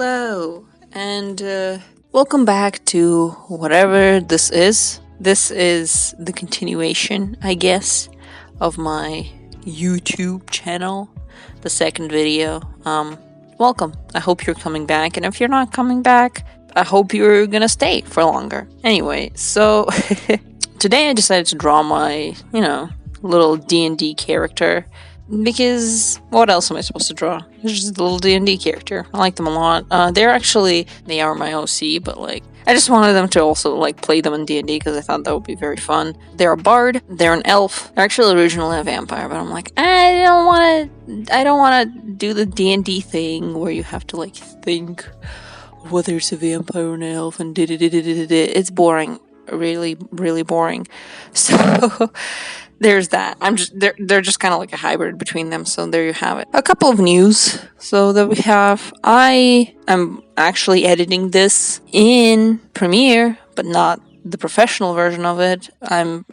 Hello, and welcome back to whatever this is. This is the continuation, I guess, of my YouTube channel, the second video. Welcome. I hope you're coming back, and if you're not coming back, I hope you're gonna stay for longer. Anyway, so today I decided to draw my, little DnD character. Because what else am I supposed to draw? It's just a little D&D character. I like them a lot. They are my OC, but I just wanted them to also play them in D&D because I thought that would be very fun. They're a bard. They're an elf. They're actually originally a vampire, but I'm like, I don't want to do the D&D thing where you have to think whether it's a vampire or an elf and it's boring, really, really boring. So. There's that. They're just kind of like a hybrid between them, so there you have it. A couple of news. So that we have, I am actually editing this in Premiere, but not the professional version of it. I'm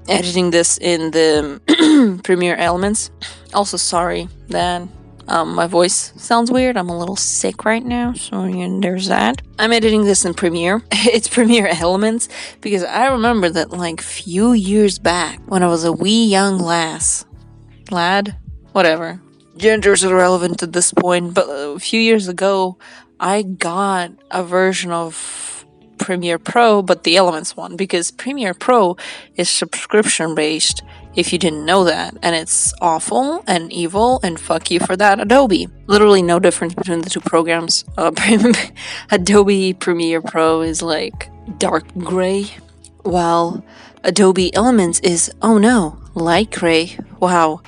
editing this in the Premiere Elements. Also, sorry that my voice sounds weird. I'm a little sick right now, so there's that. I'm editing this in Premiere. It's Premiere Elements because I remember that few years back when I was a wee young lad, whatever. Gender's irrelevant at this point, but a few years ago, I got a version of Premiere Pro, but the Elements one, because Premiere Pro is subscription based. If you didn't know that, and it's awful and evil, and fuck you for that, Adobe. Literally no difference between the two programs. Adobe Premiere Pro is dark gray, while Adobe Elements is, oh no, light gray. Wow,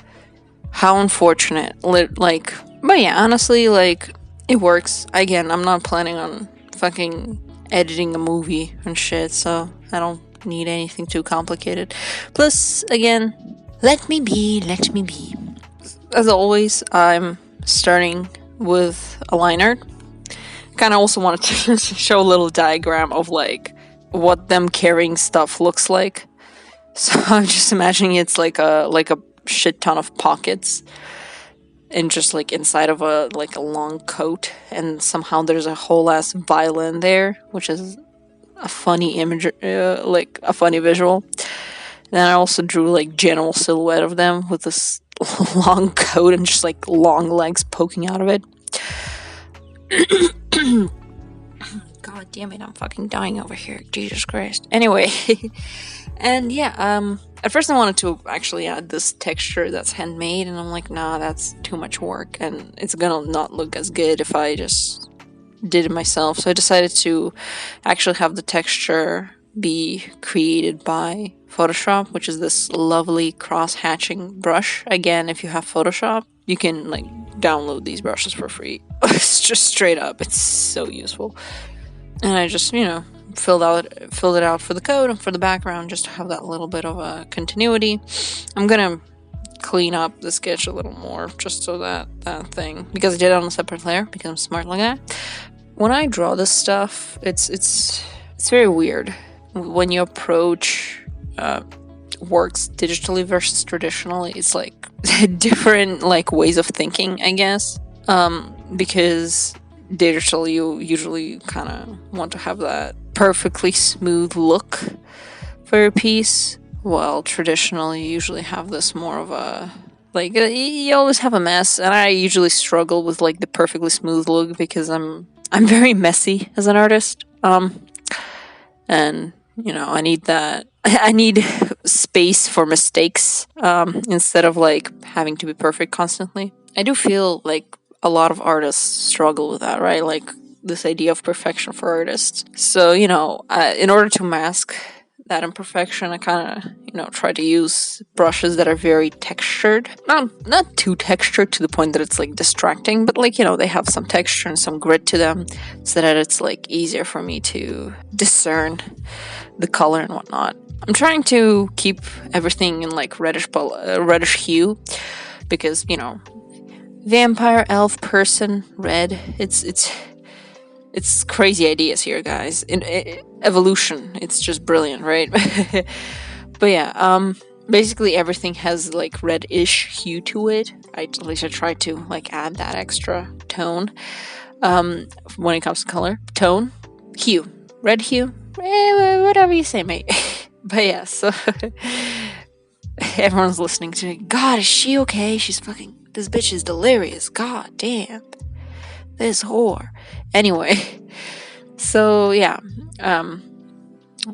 how unfortunate. But yeah, honestly, it works. Again, I'm not planning on fucking editing a movie and shit, so I don't need anything too complicated. Plus, again, let me be. As always, I'm starting with a liner. Kind of also wanted to show a little diagram of what them carrying stuff looks like. So I'm just imagining it's like a shit ton of pockets and just inside of a long coat, and somehow there's a whole ass violin there, which is a funny image, a funny visual. Then I also drew general silhouette of them with this long coat and just long legs poking out of it. God damn it, I'm fucking dying over here. Jesus Christ. Anyway, and yeah, at first I wanted to actually add this texture that's handmade, and I'm like, nah, that's too much work, and it's gonna not look as good if I just did it myself. So I decided to actually have the texture be created by Photoshop, which is this lovely cross-hatching brush. Again, if you have Photoshop, you can download these brushes for free. It's just straight up, it's so useful. And I just filled it out for the code and for the background, just to have that little bit of a continuity. I'm gonna clean up the sketch a little more, just so that thing, because I did it on a separate layer because I'm smart like that. When I draw this stuff, it's very weird when you approach works digitally versus traditionally. It's different ways of thinking, I guess, because digitally you usually kind of want to have that perfectly smooth look for your piece, while traditionally you usually have this more of a you always have a mess, and I usually struggle with the perfectly smooth look because I'm very messy as an artist, and I need that. I need space for mistakes, instead of having to be perfect constantly. I do feel a lot of artists struggle with that, right? This idea of perfection for artists. So in order to mask that imperfection, I kind of try to use brushes that are very textured, not too textured to the point that it's distracting, but they have some texture and some grit to them, so that it's easier for me to discern the color and whatnot. I'm trying to keep everything in reddish hue, because vampire, elf, person, red, it's crazy ideas here, guys. Evolution, it's just brilliant, right? But yeah, basically everything has reddish hue to it. At least I try to add that extra tone. when it comes to color, tone, hue, red hue, whatever you say, mate. But yeah, so everyone's listening to me. God, is she okay? She's fucking. This bitch is delirious. God damn. This whore. Anyway, so yeah,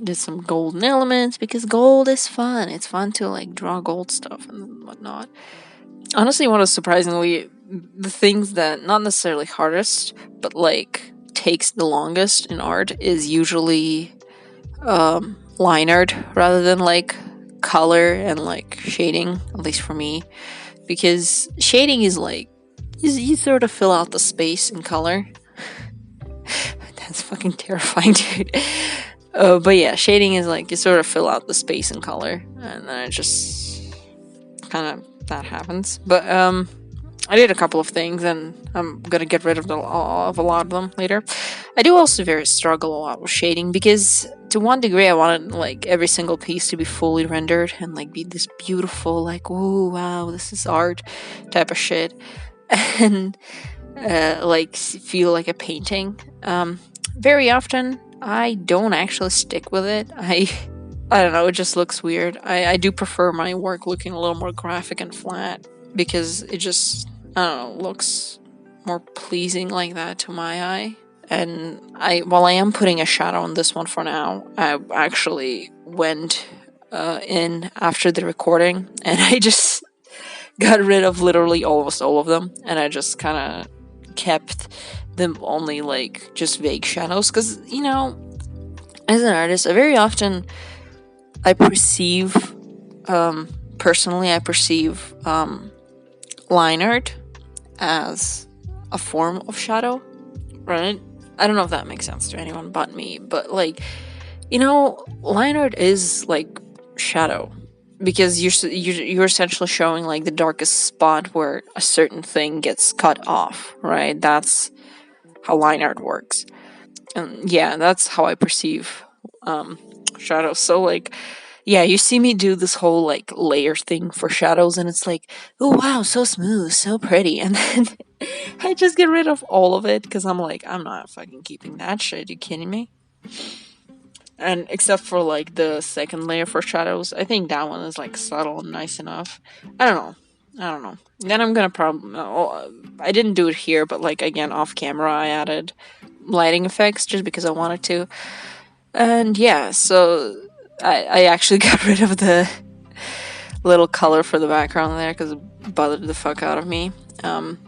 did some golden elements because gold is fun. It's fun to like draw gold stuff and whatnot. Honestly, one of surprisingly the things that not necessarily hardest, but like takes the longest in art is usually line art rather than like color and like shading, at least for me, because shading is like you sort of fill out the space in color. That's fucking terrifying, dude. But yeah, shading is like you sort of fill out the space in color, and then it just kind of that happens. But I did a couple of things, and I'm gonna get rid of a lot of them later. I do also very struggle a lot with shading because to one degree I wanted like every single piece to be fully rendered and like be this beautiful, like, oh wow, this is art type of shit, and like feel like a painting. Very often I don't actually stick with it. I don't know, it just looks weird. I do prefer my work looking a little more graphic and flat because it just, I don't know, looks more pleasing like that to my eye. And while I am putting a shadow on this one for now, I actually went in after the recording and I just got rid of literally almost all of them, and I just kind of kept them only like just vague shadows because, you know, as an artist, very often I perceive personally line art as a form of shadow, right? I don't know if that makes sense to anyone but me, but like, you know, line art is like shadow because you're essentially showing like the darkest spot where a certain thing gets cut off, right? That's how line art works. And yeah, that's how I perceive shadows. So like, yeah, you see me do this whole like layer thing for shadows, and it's like, oh wow, so smooth, so pretty, and then I just get rid of all of it because I'm like, I'm not fucking keeping that shit. You kidding me? And except for like the second layer for shadows, I think that one is like subtle and nice enough. I don't know. Then I'm gonna I didn't do it here, but like again off camera, I added lighting effects just because I wanted to. And yeah, so I actually got rid of the little color for the background there because it bothered the fuck out of me. And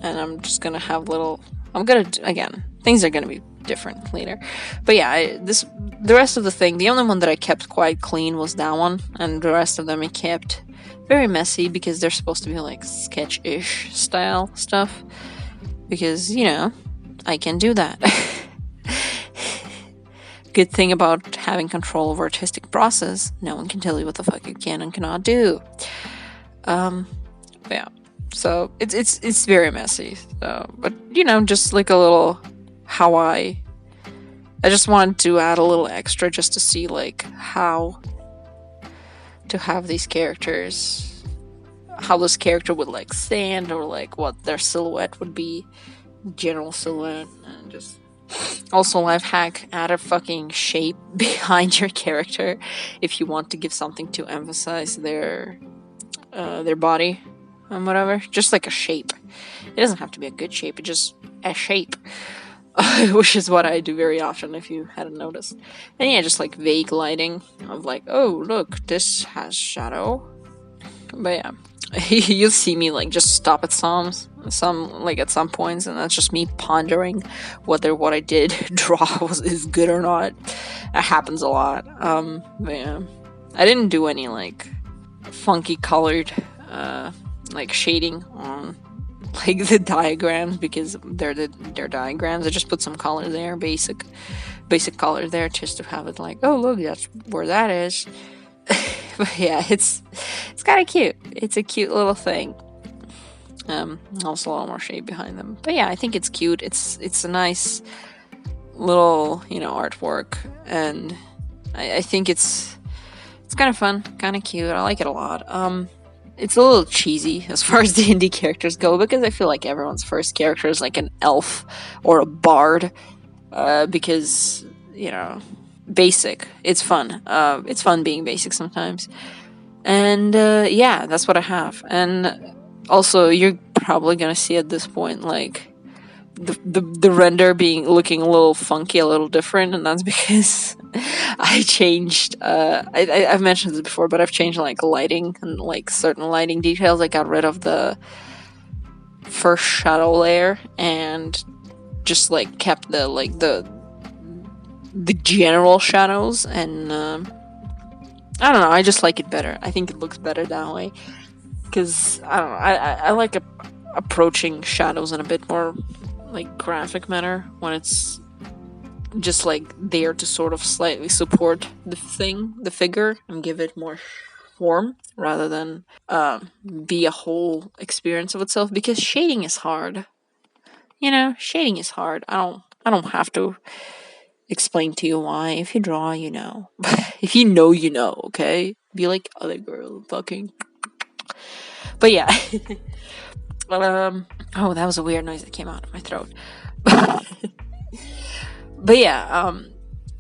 I'm just gonna have again, things are gonna be different later. But yeah, the rest of the thing, the only one that I kept quite clean was that one, and the rest of them I kept very messy because they're supposed to be like sketch-ish style stuff. Because, you know, I can do that. Good thing about having control over artistic process, no one can tell you what the fuck you can and cannot do. Yeah. So it's very messy. So, but you know, just like a little how I just wanted to add a little extra just to see like how to have these characters, how this character would like stand, or like what their silhouette would be, general silhouette, and just also life hack, add a fucking shape behind your character if you want to give something to emphasize their body and whatever. Just like a shape. It doesn't have to be a good shape, it's just a shape. Which is what I do very often if you hadn't noticed. And yeah, just like vague lighting of like, oh look, this has shadow. But yeah, you'll see me like just stop at some points, and that's just me pondering whether what I did draw is good or not. It happens a lot. But yeah, I didn't do any like funky colored like shading on like the diagrams because they're diagrams. I just put some color there, basic color there, just to have it like, oh look, that's where that is. But yeah, it's kind of cute. It's a cute little thing. Also a lot more shade behind them. But yeah, I think it's cute. It's a nice little, you know, artwork, and I think it's kind of fun, kind of cute. I like it a lot. it's a little cheesy as far as D&D characters go, because I feel like everyone's first character is like an elf or a bard, because, you know, basic. It's fun. It's fun being basic sometimes. And yeah, that's what I have. And also, you're probably gonna see at this point, like, the render looking a little funky, a little different, and that's because I changed. I've mentioned this before, but I've changed like lighting and like certain lighting details. I got rid of the first shadow layer and just like kept the general shadows, and I don't know. I just like it better. I think it looks better that way, because I don't know. I like approaching shadows in a bit more like graphic manner when it's just like there to sort of slightly support the figure, and give it more form rather than be a whole experience of itself. Because shading is hard. Shading is hard. I don't have to explain to you why. If you draw, you know. If you know, you know. Okay, be like other girl, fucking. But yeah. Oh, that was a weird noise that came out of my throat. But yeah,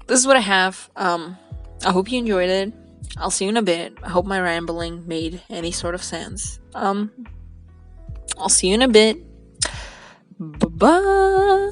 this is what I have. I hope you enjoyed it. I'll see you in a bit. I hope my rambling made any sort of sense. I'll see you in a bit. Bye-bye.